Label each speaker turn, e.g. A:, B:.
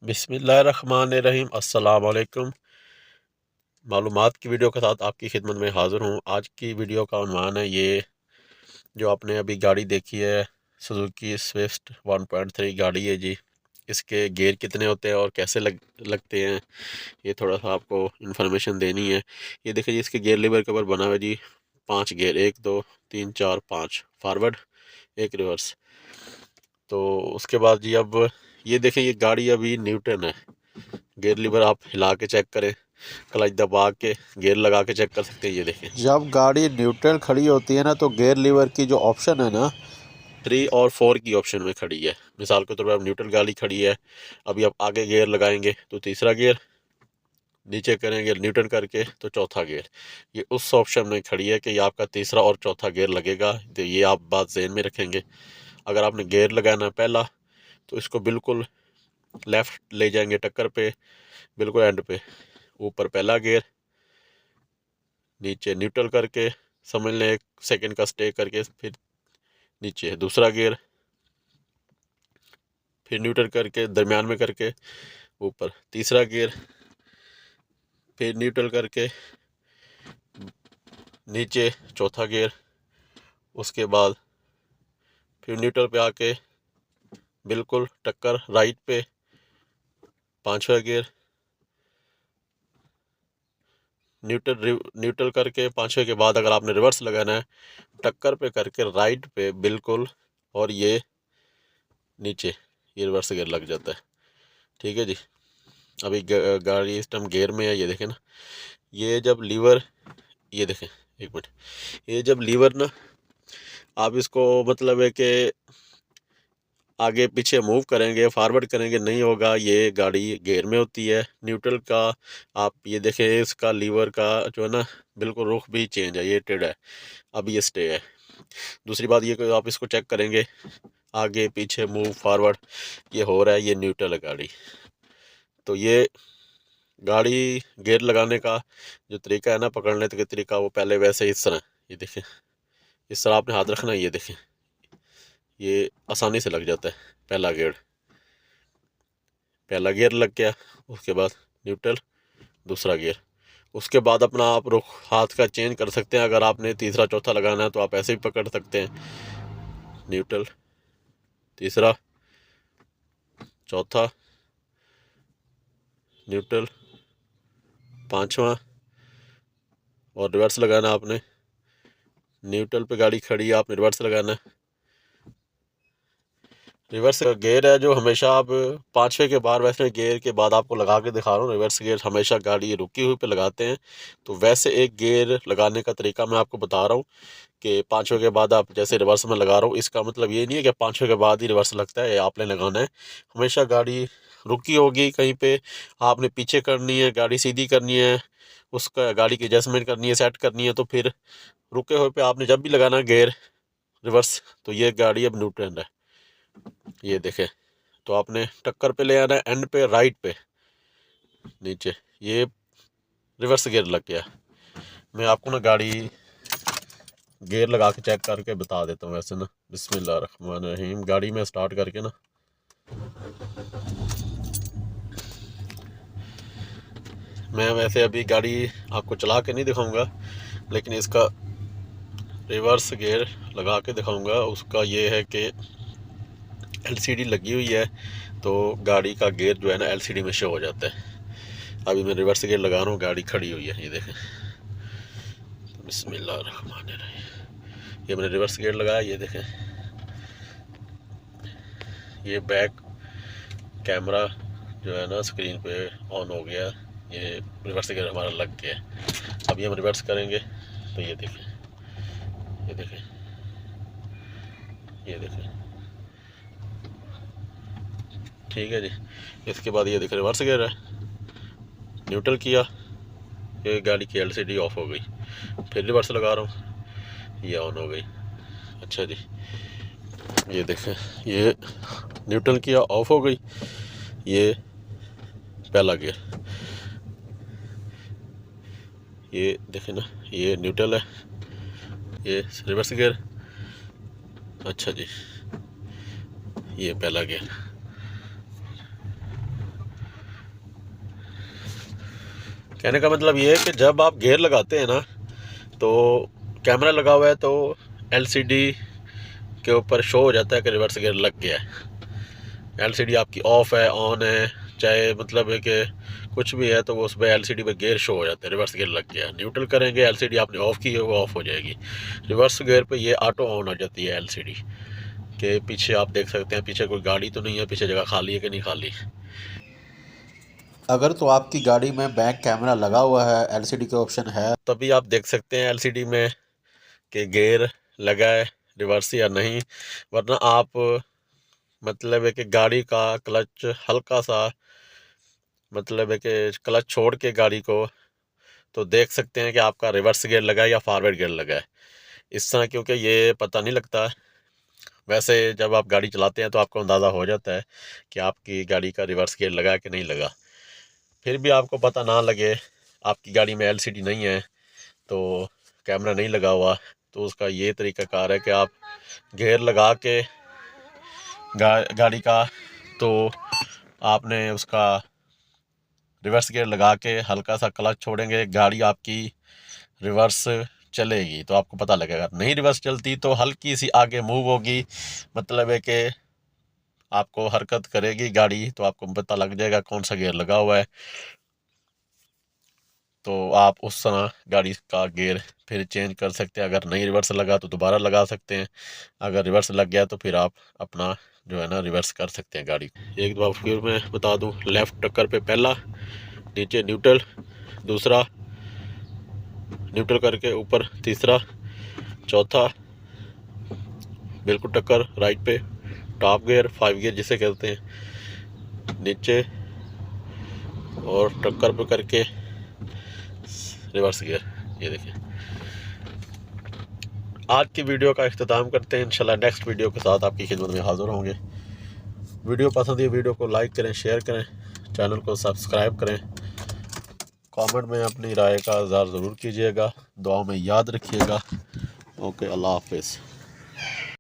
A: बिस्मिल्लाहिर्रहमानिर्रहीम। अस्सलाम वालेकुम। मालूमात की वीडियो के साथ आपकी खिदमत में हाज़िर हूँ। आज की वीडियो का उन्वान है ये जो आपने अभी गाड़ी देखी है, सुजुकी स्विफ्ट 1.3 गाड़ी है जी। इसके गियर कितने होते हैं और कैसे लगते हैं, ये थोड़ा सा आपको इन्फॉर्मेशन देनी है। ये देखिए जी, इसके गियर लीवर के ऊपर बना हुआ है जी 5 गियर, 1 2 3 4 5 फॉरवर्ड, एक रिवर्स। तो उसके बाद जी अब ये देखें, ये गाड़ी अभी न्यूटन है। गियर लीवर आप हिला के चेक करें, क्लच दबा के गियर लगा के चेक कर सकते हैं। ये देखें, जब गाड़ी न्यूट्रल खड़ी होती है ना, तो गियर लीवर की जो ऑप्शन है ना, 3 और 4 की ऑप्शन में खड़ी है। मिसाल के तौर पर अब न्यूट्रल गाड़ी खड़ी है, अभी आप आगे गियर लगाएंगे तो तीसरा गियर, नीचे करेंगे न्यूट्रल करके तो चौथा गियर। ये उस ऑप्शन में खड़ी है कि ये आपका तीसरा और चौथा गियर लगेगा। तो ये आप बात ज़हन में रखेंगे। अगर आपने गियर लगाना है पहला, तो इसको बिल्कुल लेफ़्ट ले जाएंगे टक्कर पे, बिल्कुल एंड पे, ऊपर पहला गियर, नीचे न्यूट्रल करके समझ लें 1 सेकंड का स्टे करके, फिर नीचे दूसरा गियर, फिर न्यूट्रल करके दरमियान में करके ऊपर तीसरा गियर, फिर न्यूट्रल करके नीचे चौथा गियर। उसके बाद फिर न्यूट्रल पे आके बिल्कुल टक्कर राइट पे पांचवा गियर, न्यूट्रल करके पांचवे के बाद अगर आपने रिवर्स लगाना है, टक्कर पे करके राइट पे बिल्कुल, और ये नीचे ये रिवर्स गियर लग जाता है। ठीक है जी। अभी गाड़ी इस टाइम गियर में है, ये देखें ना। ये जब लीवर, ये देखें, एक मिनट, ये जब लीवर ना आप इसको मतलब है कि आगे पीछे मूव करेंगे, फॉरवर्ड करेंगे, नहीं होगा। ये गाड़ी गियर में होती है न्यूट्रल का। आप ये देखें, इसका लीवर का जो है ना, बिल्कुल रुख भी चेंज है, ये टेढ़ है, अब ये स्टे है। दूसरी बात ये कि आप इसको चेक करेंगे, आगे पीछे मूव फॉरवर्ड ये हो रहा है, ये न्यूट्रल है गाड़ी। तो ये गाड़ी गियर लगाने का जो तरीका है ना, पकड़ने का तरीका, वो पहले वैसे इस तरह, ये देखें, इस तरह आपने हाथ रखना है। ये देखें, ये आसानी से लग जाता है। पहला गियर लग गया, उसके बाद न्यूट्रल, दूसरा गियर। उसके बाद अपना आप रुख हाथ का चेंज कर सकते हैं। अगर आपने तीसरा चौथा लगाना है तो आप ऐसे भी पकड़ सकते हैं। न्यूट्रल, तीसरा, चौथा, न्यूट्रल, पांचवा, और रिवर्स लगाना आपने। न्यूट्रल पे गाड़ी खड़ी है, आपने रिवर्स लगाना है। रिवर्स गियर है जो हमेशा आप पाँचवें के बाद, वैसे गियर के बाद आपको लगा के दिखा रहा हूँ। रिवर्स गियर हमेशा गाड़ी रुकी हुई पे लगाते हैं। तो वैसे एक गियर लगाने का तरीका मैं आपको बता रहा हूँ कि पाँचवें के बाद आप जैसे रिवर्स में लगा रहा हूँ, इसका मतलब ये नहीं है कि पाँचवें के बाद ही रिवर्स लगता है, आपने लगाना है। हमेशा गाड़ी रुकी होगी कहीं पे, आपने पीछे करनी है, गाड़ी सीधी करनी है, उसका गाड़ी की एडजस्टमेंट करनी है, सेट करनी है, तो फिर रुके हुए पे आपने जब भी लगाना है गियर रिवर्स, तो ये गाड़ी अब न्यूट्रल है। ये देखें, तो आपने टक्कर पे ले आना है, एंड पे राइट पे, नीचे ये रिवर्स गियर लग गया। मैं आपको ना गाड़ी गियर लगा के चेक करके बता देता हूँ वैसे ना। बिस्मिल्लाहिर्रहमानिर्रहीम। गाड़ी में स्टार्ट करके ना, मैं वैसे अभी गाड़ी आपको चला के नहीं दिखाऊंगा, लेकिन इसका रिवर्स गियर लगा के दिखाऊंगा। उसका ये है कि एलसीडी लगी हुई है, तो गाड़ी का गियर जो है ना एलसीडी में शो हो जाता है। अभी मैं रिवर्स गियर लगा रहा हूँ, गाड़ी खड़ी हुई है, ये देखें। बिस्मिल्लाहिर्रहमानिर्रहीम। ये मैंने रिवर्स गियर लगाया, ये देखें। ये बैक कैमरा जो है ना स्क्रीन पे ऑन हो गया, ये रिवर्स गियर हमारा लग गया। अभी हम रिवर्स करेंगे तो ये देखें, ये देखें, ये देखें। ठीक है जी। इसके बाद ये देखें, रिवर्स गियर है, न्यूट्रल किया, ये गाड़ी की एलसीडी ऑफ हो गई। फिर रिवर्स लगा रहा हूँ, ये ऑन हो गई। अच्छा जी, ये देखें, ये न्यूट्रल किया, ऑफ हो गई। ये पहला गियर, ये देखें ना, ये न्यूट्रल है, ये रिवर्स गियर। अच्छा जी, ये पहला गियर, कहने का मतलब ये है कि जब आप गियर लगाते हैं ना तो कैमरा लगा हुआ है तो एलसीडी के ऊपर शो हो जाता है कि रिवर्स गियर लग गया है। एलसीडी आपकी ऑफ है ऑन है, चाहे मतलब है कि कुछ भी है, तो वो उस पर एलसीडी पे गियर शो हो जाता है रिवर्स गियर लग गया है। न्यूट्रल करेंगे, एलसीडी आपने ऑफ़ की है वो ऑफ़ हो जाएगी। रिवर्स गियर पे ये ऑटो ऑन हो जाती है एलसीडी के। पीछे आप देख सकते हैं, पीछे कोई गाड़ी तो नहीं है, पीछे जगह खाली है कि नहीं खाली।
B: अगर तो आपकी गाड़ी में बैक कैमरा लगा हुआ है, एलसीडी के ऑप्शन है,
A: तभी आप देख सकते हैं एलसीडी में कि गियर लगा है रिवर्स या नहीं। वरना आप मतलब है कि गाड़ी का क्लच हल्का सा मतलब है कि क्लच छोड़ के गाड़ी को तो देख सकते हैं कि आपका रिवर्स गियर लगा है या फॉरवर्ड गियर लगा है। इस तरह क्योंकि ये पता नहीं लगता। वैसे जब आप गाड़ी चलाते हैं तो आपको अंदाज़ा हो जाता है कि आपकी गाड़ी का रिवर्स गियर लगा है कि नहीं लगा। फिर भी आपको पता ना लगे, आपकी गाड़ी में एलसीडी नहीं है तो कैमरा नहीं लगा हुआ, तो उसका ये तरीक़ाकार है कि आप गियर लगा के गाड़ी का तो आपने उसका रिवर्स गियर लगा के हल्का सा क्लच छोड़ेंगे, गाड़ी आपकी रिवर्स चलेगी तो आपको पता लगेगा। नहीं रिवर्स चलती तो हल्की सी आगे मूव होगी, मतलब है कि आपको हरकत करेगी गाड़ी, तो आपको पता लग जाएगा कौन सा गियर लगा हुआ है। तो आप उस तरह गाड़ी का गियर फिर चेंज कर सकते हैं। अगर नहीं रिवर्स लगा तो दोबारा लगा सकते हैं, अगर रिवर्स लग गया तो फिर आप अपना जो है ना रिवर्स कर सकते हैं गाड़ी को। एक दफ़ा फिर मैं बता दूं, लेफ़्ट टक्कर पे पहला, नीचे न्यूट्रल दूसरा, न्यूट्रल करके ऊपर तीसरा, चौथा बिल्कुल टक्कर राइट पे, टॉप गियर 5 गियर जिसे कहते हैं, नीचे और टक्कर पे करके रिवर्स गियर। ये देखिए, आज की वीडियो का इख्तिताम करते हैं। इंशाल्लाह नेक्स्ट वीडियो के साथ आपकी खिदमत में हाज़िर होंगे। वीडियो पसंद है, वीडियो को लाइक करें, शेयर करें, चैनल को सब्सक्राइब करें। कमेंट में अपनी राय का इज़हार ज़रूर कीजिएगा, दुआ में याद रखिएगा। ओके, अल्लाह हाफिज़।